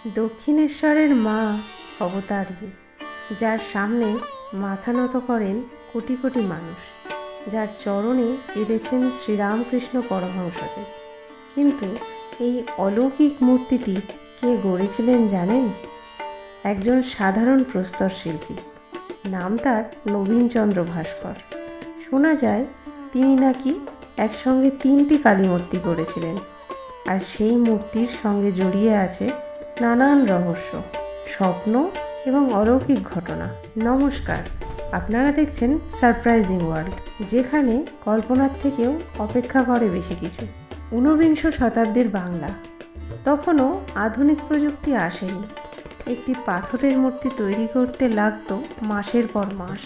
দক্ষিণেশ্বরের মা অবতারিণী, যার সামনে মাথা নত করেন কোটি কোটি মানুষ, যার চরণে কেঁদেছেন শ্রীরামকৃষ্ণ পরমহংসদেব। কিন্তু এই অলৌকিক মূর্তিটি কে গড়েছিলেন জানেন? একজন সাধারণ প্রস্তর শিল্পী। নাম তার নবীনচন্দ্র ভাস্কর। শোনা যায় তিনি নাকি একসঙ্গে 3টি কালী মূর্তি গড়েছিলেন, আর সেই মূর্তির সঙ্গে জড়িয়ে আছে নানান রহস্য, স্বপ্ন এবং অলৌকিক ঘটনা। নমস্কার, আপনারা দেখছেন সারপ্রাইজিং ওয়ার্ল্ড, যেখানে কল্পনার থেকেও অপেক্ষা করে বেশি কিছু। ঊনবিংশ শতাব্দীর বাংলা। তখনও আধুনিক প্রযুক্তি আসেনি। একটি পাথরের মূর্তি তৈরি করতে লাগতো মাসের পর মাস।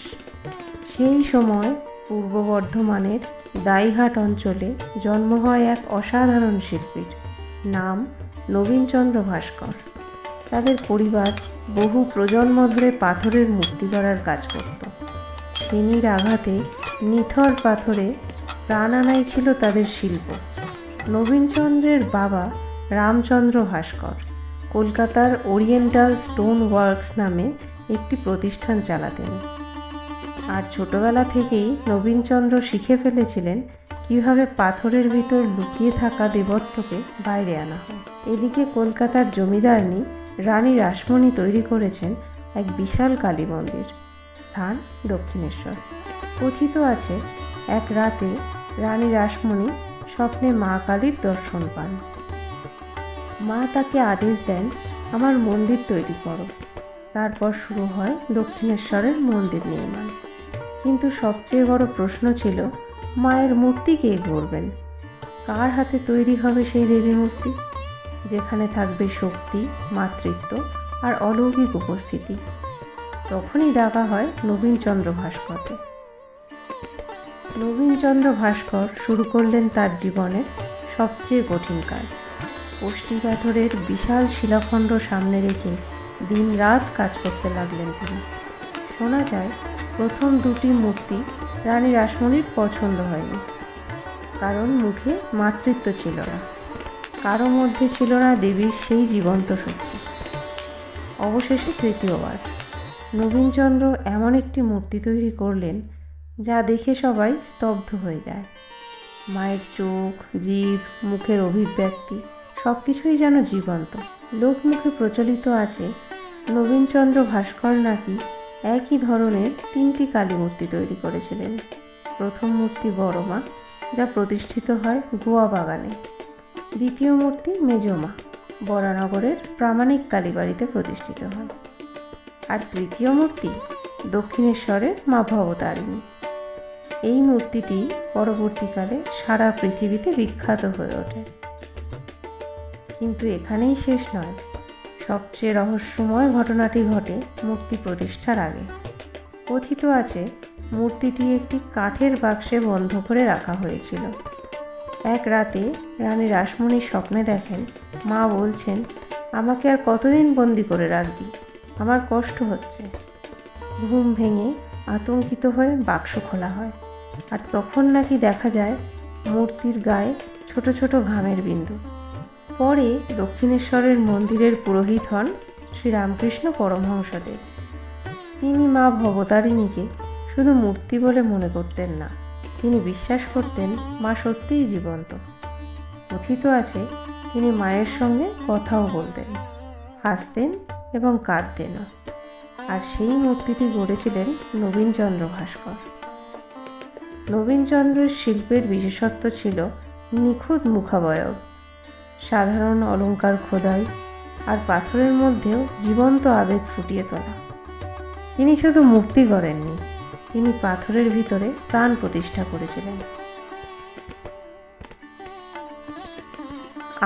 সেই সময় পূর্ব বর্ধমানের দাইহাট অঞ্চলে জন্ম হয় এক অসাধারণ শিল্পীর, নাম নবীনচন্দ্র ভাস্কর। তাদের পরিবার বহু প্রজন্ম ধরে পাথরের মূর্তি গড়ার কাজ করত। ছেনির আঘাতে নিথর পাথরে প্রাণ আনাই ছিল তাদের শিল্প। নবীনচন্দ্রের বাবা রামচন্দ্র ভাস্কর কলকাতার ওরিয়েন্টাল স্টোন ওয়ার্কস নামে একটি প্রতিষ্ঠান চালাতেন। আর ছোটবেলা থেকেই নবীনচন্দ্র শিখে ফেলেছিলেন কীভাবে পাথরের ভিতর লুকিয়ে থাকা দেবত্বকে বাইরে আনা হয়। এদিকে কলকাতার জমিদারনী রানী রাসমণি তৈরি করেছেন এক বিশাল কালী মন্দির, স্থান দক্ষিণেশ্বর। কথিত আছে এক রাতে রানী রাসমণি স্বপ্নে মা কালীর দর্শন পান। মা তাকে আদেশ দেন, আমার মন্দির তৈরি করো। তারপর শুরু হয় দক্ষিণেশ্বরের মন্দির নির্মাণ। কিন্তু সবচেয়ে বড় প্রশ্ন ছিল, মায়ের মূর্তি কে গড়বেন? কার হাতে তৈরি হবে সেই দেবী মূর্তি, যেখানে থাকবে শক্তি, মাতৃত্ব আর অলৌকিক উপস্থিতি? তখনই ডাকা হয় নবীনচন্দ্র ভাস্করকে। নবীনচন্দ্র ভাস্কর শুরু করলেন তার জীবনের সবচেয়ে কঠিন কাজ। কষ্টি পাথরের বিশাল শিলাখণ্ড সামনে রেখে দিন রাত কাজ করতে লাগলেন তিনি। শোনা যায় প্রথম 2টি মূর্তি রানী রাসমণির পছন্দ হয়নি, কারণ মুখে মাতৃত্ব ছিল না, কারো মধ্যে ছিল না দেবীর সেই জীবন্ত শক্তি। অবশেষে তৃতীয়বার নবীনচন্দ্র এমন একটি মূর্তি তৈরি করলেন যা দেখে সবাই স্তব্ধ হয়ে যায়। মায়ের চোখ, জিভ, মুখের অভিব্যক্তি সব কিছুই যেন জীবন্ত। লোকমুখে প্রচলিত আছে নবীনচন্দ্র ভাস্কর নাকি একই ধরনের 3টি কালী মূর্তি তৈরি করেছিলেন। প্রথম মূর্তি বড়মা, যা প্রতিষ্ঠিত হয় গোয়া বাগানে। দ্বিতীয় মূর্তি মেজমা, বরানগরের প্রামাণিক কালীবাড়িতে প্রতিষ্ঠিত হয়। আর তৃতীয় মূর্তি দক্ষিণেশ্বরের মা ভবতারিণী। এই মূর্তিটি পরবর্তীকালে সারা পৃথিবীতে বিখ্যাত হয়ে ওঠে। কিন্তু এখানেই শেষ নয়। সবচেয়ে রহস্যময় ঘটনাটি ঘটে মূর্তি প্রতিষ্ঠার আগে। কথিত আছে মূর্তিটি একটি কাঠের বাক্সে বন্ধ করে রাখা হয়েছিল। এক রাতে রানী রাসমণি স্বপ্নে দেখেন মা বলছেন, আমাকে আর কতদিন বন্দি করে রাখবি, আমার কষ্ট হচ্ছে। ঘুম ভেঙে আতঙ্কিত হয়ে বাক্স খোলা হয়, আর তখন নাকি দেখা যায় মূর্তির গায়ে ছোট ছোট ঘামের বিন্দু। পরে দক্ষিণেশ্বরের মন্দিরের পুরোহিত হন শ্রীরামকৃষ্ণ পরমহংসদেব। তিনি মা ভবতারিণীকে শুধু মূর্তি বলে মনে করতেন না, তিনি বিশ্বাস করতেন মা সত্যিই জীবন্ত। কথিত আছে তিনি মায়ের সঙ্গে কথাও বলতেন, হাসতেন এবং কাঁদতেনও। আর সেই মূর্তিটি গড়েছিলেন নবীনচন্দ্র ভাস্কর। নবীনচন্দ্রের শিল্পের বিশেষত্ব ছিল নিখুঁত মুখাবয়ব, সাধারণ অলংকার খোদাই আর পাথরের মধ্যেও জীবন্ত আবেগ ফুটিয়ে তোলা। তিনি শুধু মূর্তি গড়েননি, তিনি পাথরের ভিতরে প্রাণ প্রতিষ্ঠা করেছিলেন।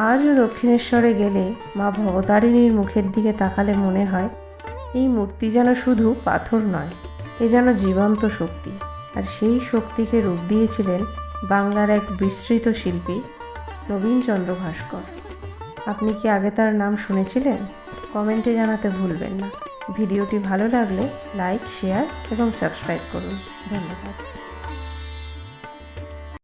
আজও দক্ষিণেশ্বরে গেলে মা ভবতারিণীর মুখের দিকে তাকালে মনে হয় এই মূর্তি যেন শুধু পাথর নয়, এ যেন জীবন্ত শক্তি। আর সেই শক্তিকে রূপ দিয়েছিলেন বাংলার এক বিস্মৃত শিল্পী নবীনচন্দ্র ভাস্কর। আপনি কি আগে তার নাম শুনেছিলেন? কমেন্টে জানাতে ভুলবেন না। ভিডিওটি ভালো লাগলে লাইক, শেয়ার এবং সাবস্ক্রাইব করুন। ধন্যবাদ।